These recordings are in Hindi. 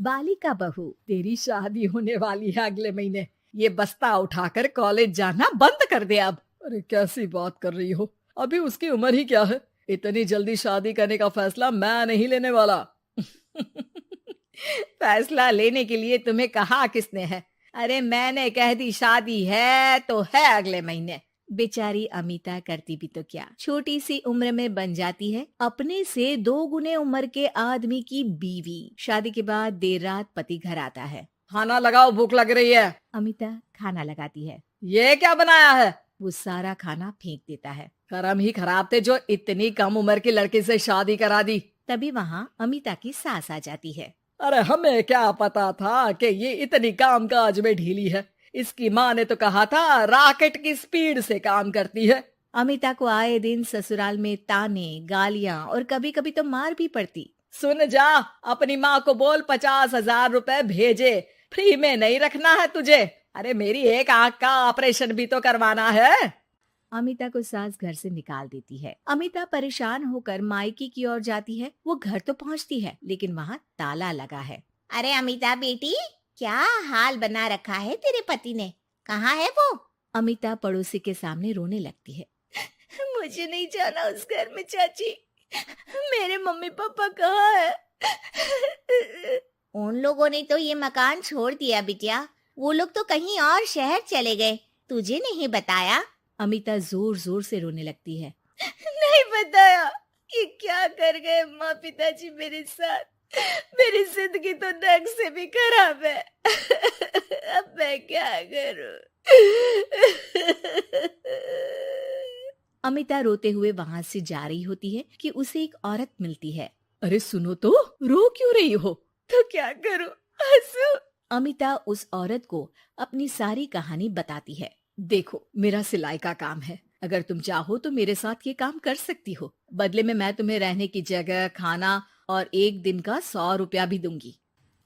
बालिका बहू। तेरी शादी होने वाली है अगले महीने, ये बस्ता उठाकर कॉलेज जाना बंद कर दे अब। अरे कैसी बात कर रही हो, अभी उसकी उम्र ही क्या है, इतनी जल्दी शादी करने का फैसला मैं नहीं लेने वाला। फैसला लेने के लिए तुम्हें कहा किसने है? अरे मैंने कह दी शादी है तो है अगले महीने। बेचारी अमिता करती भी तो क्या, छोटी सी उम्र में बन जाती है अपने से 2 गुने उम्र के आदमी की बीवी। शादी के बाद देर रात पति घर आता है। खाना लगाओ, भूख लग रही है। अमिता खाना लगाती है। ये क्या बनाया है? वो सारा खाना फेंक देता है। कर्म ही खराब थे जो इतनी कम उम्र के लड़के से शादी करा दी। तभी वहाँ अमिता की सास आ जाती है। अरे हमें क्या पता था कि ये इतनी कामकाज में ढीली है, इसकी माँ ने तो कहा था रॉकेट की स्पीड से काम करती है। अमिता को आए दिन ससुराल में ताने, गालियाँ और कभी कभी तो मार भी पड़ती। सुन जा, अपनी माँ को बोल 50,000 रुपए भेजे, फ्री में नहीं रखना है तुझे। अरे मेरी एक आंख का ऑपरेशन भी तो करवाना है। अमिता को सास घर से निकाल देती है। अमिता परेशान होकर मायके की ओर जाती है। वो घर तो पहुंचती है लेकिन वहाँ ताला लगा है। अरे अमिता बेटी, क्या हाल बना रखा है तेरे पति ने? कहाँ है वो? अमिता पड़ोसी के सामने रोने लगती है। मुझे नहीं जाना उस घर में चाची, मेरे मम्मी पापा कहाँ है? उन लोगों ने तो ये मकान छोड़ दिया बिटिया, वो लोग तो कहीं और शहर चले गए, तुझे नहीं बताया? अमिता जोर जोर से रोने लगती है। नहीं बताया, ये क्या कर गए माँ पिताजी मेरे साथ, मेरी जिंदगी तो नर्क से भी खराब है। अब मैं क्या करूं? अमिता रोते हुए वहाँ से जा रही होती है कि उसे एक औरत मिलती है। अरे सुनो तो, रो क्यों रही हो? तो क्या करूं, हंसू? अमिता उस औरत को अपनी सारी कहानी बताती है। देखो, मेरा सिलाई का काम है, अगर तुम चाहो तो मेरे साथ ये काम कर सकती हो। बदले में मैं तुम्हें रहने की जगह, खाना और 1 दिन का 100 रुपया भी दूंगी।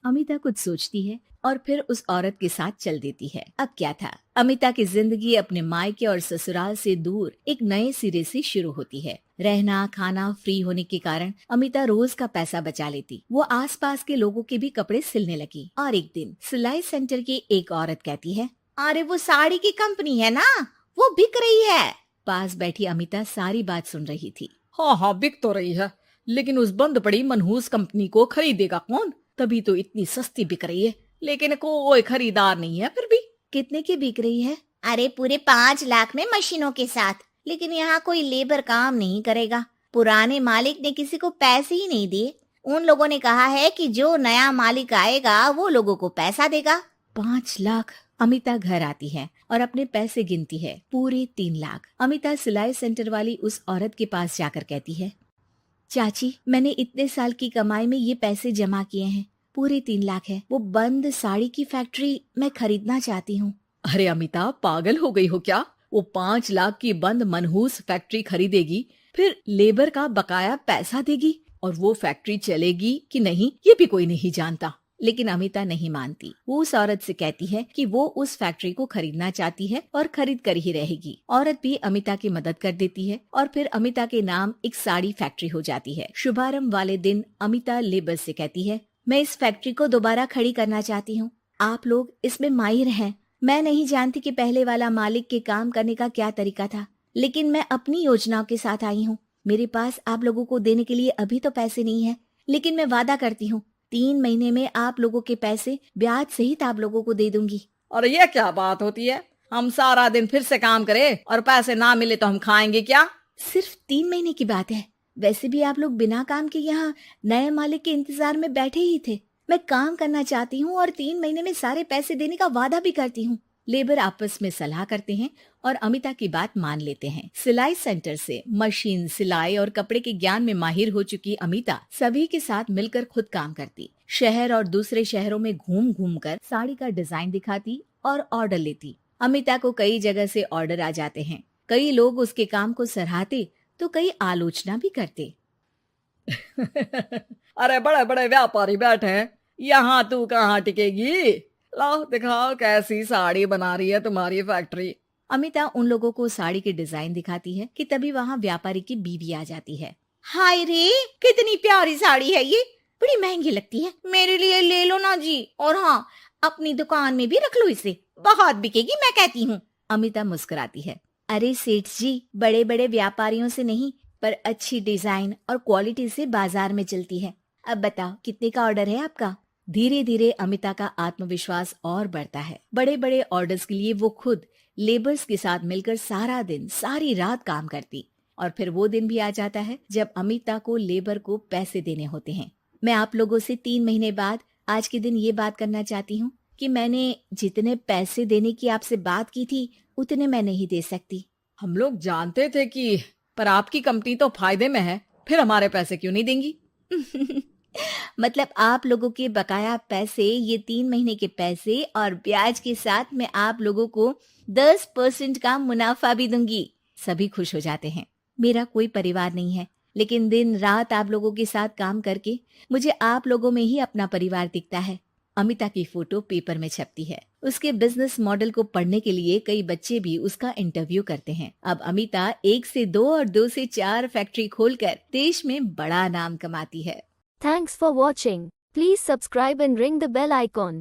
अमिता कुछ सोचती है और फिर उस औरत के साथ चल देती है। अब क्या था, अमिता की जिंदगी अपने मायके और ससुराल से दूर एक नए सिरे से शुरू होती है। रहना खाना फ्री होने के कारण अमिता रोज का पैसा बचा लेती। वो आसपास के लोगों के भी कपड़े सिलने लगी। और एक दिन सिलाई सेंटर की एक औरत कहती है, अरे वो साड़ी की कंपनी है ना, वो बिक रही है। पास बैठी अमिता सारी बात सुन रही थी। हाँ हाँ, बिक तो रही है, लेकिन उस बंद पड़ी मनहूस कंपनी को खरीदेगा कौन? तभी तो इतनी सस्ती बिक रही है, लेकिन कोई खरीदार नहीं है। फिर भी कितने की बिक रही है? अरे पूरे 5 लाख में मशीनों के साथ, लेकिन यहाँ कोई लेबर काम नहीं करेगा। पुराने मालिक ने किसी को पैसे ही नहीं दिए। उन लोगों ने कहा है कि जो नया मालिक आएगा वो लोगों को पैसा देगा। 5 लाख। अमिता घर आती है और अपने पैसे गिनती है, पूरे 3 लाख। अमिता सिलाई सेंटर वाली उस औरत के पास जाकर कहती है, चाची मैंने इतने साल की कमाई में ये पैसे जमा किए हैं, पूरे 3 लाख है। वो बंद साड़ी की फैक्ट्री मैं खरीदना चाहती हूँ। अरे अमिता, पागल हो गई हो क्या? वो 5 लाख की बंद मनहूस फैक्ट्री खरीदेगी, फिर लेबर का बकाया पैसा देगी, और वो फैक्ट्री चलेगी कि नहीं ये भी कोई नहीं जानता। लेकिन अमिता नहीं मानती। वो उस औरत से कहती है कि वो उस फैक्ट्री को खरीदना चाहती है और खरीद कर ही रहेगी। औरत भी अमिता की मदद कर देती है और फिर अमिता के नाम एक साड़ी फैक्ट्री हो जाती है। शुभारंभ वाले दिन अमिता लेबर से कहती है, मैं इस फैक्ट्री को दोबारा खड़ी करना चाहती हूँ। आप लोग इसमें माहिर हैं। मैं नहीं जानती कि पहले वाला मालिक के काम करने का क्या तरीका था, लेकिन मैं अपनी योजनाओं के साथ आई हूँ। मेरे पास आप लोगों को देने के लिए अभी तो पैसे नहीं है, लेकिन मैं वादा करती हूँ 3 महीने में आप लोगों के पैसे ब्याज सहित आप लोगों को दे दूंगी। और ये क्या बात होती है? हम सारा दिन फिर से काम करें और पैसे ना मिले तो हम खाएंगे क्या? सिर्फ 3 महीने की बात है। वैसे भी आप लोग बिना काम के यहाँ नए मालिक के इंतजार में बैठे ही थे। मैं काम करना चाहती हूँ और 3 महीने में सारे पैसे देने का वादा भी करती हूँ। लेबर आपस में सलाह करते हैं और अमिता की बात मान लेते हैं। सिलाई सेंटर से मशीन, सिलाई और कपड़े के ज्ञान में माहिर हो चुकी अमिता सभी के साथ मिलकर खुद काम करती। शहर और दूसरे शहरों में घूम घूम कर साड़ी का डिजाइन दिखाती और ऑर्डर लेती। अमिता को कई जगह से ऑर्डर आ जाते हैं। कई लोग उसके काम को सराहते तो कई आलोचना भी करते। अरे बड़े बड़े व्यापारी बैठे हैं, यहाँ तू कहाँ टिकेगी? लाओ दिखाओ कैसी साड़ी बना रही है तुम्हारी फैक्ट्री। अमिता उन लोगों को साड़ी के डिजाइन दिखाती है कि तभी वहाँ व्यापारी की बीवी आ जाती है। हाय रे, कितनी प्यारी साड़ी है ये, बड़ी महंगी लगती है, मेरे लिए ले लो ना जी। और हाँ, अपनी दुकान में भी रख लो इसे, बहुत बिकेगी मैं कहती हूँ। अमिता मुस्कुराती है। अरे सेठ जी, बड़े बड़े व्यापारियों से नहीं, पर अच्छी डिजाइन और क्वालिटी से बाजार में चलती है। अब बताओ कितने का ऑर्डर है आपका? धीरे धीरे अमिता का आत्मविश्वास और बढ़ता है। बड़े बड़े ऑर्डर्स के लिए वो खुद लेबर्स के साथ मिलकर सारा दिन सारी रात काम करती। और फिर वो दिन भी आ जाता है जब अमिता को लेबर को पैसे देने होते हैं। मैं आप लोगों से 3 महीने बाद आज के दिन ये बात करना चाहती हूँ कि मैंने जितने पैसे देने की आपसे बात की थी उतने मैं नहीं दे सकती। हम लोग जानते थे कि, पर आपकी कंपनी तो फायदे में है, फिर हमारे पैसे क्यों नहीं देंगी? मतलब आप लोगों के बकाया पैसे, ये 3 महीने के पैसे और ब्याज के साथ मैं आप लोगों को 10% का मुनाफा भी दूंगी। सभी खुश हो जाते हैं। मेरा कोई परिवार नहीं है, लेकिन दिन रात आप लोगों के साथ काम करके मुझे आप लोगों में ही अपना परिवार दिखता है। अमिता की फोटो पेपर में छपती है। उसके बिजनेस मॉडल को पढ़ने के लिए कई बच्चे भी उसका इंटरव्यू करते हैं। अब अमिता 1 से 2 और 2 से 4 फैक्ट्री खोलकर देश में बड़ा नाम कमाती है। Thanks for watching. Please subscribe and ring the bell icon.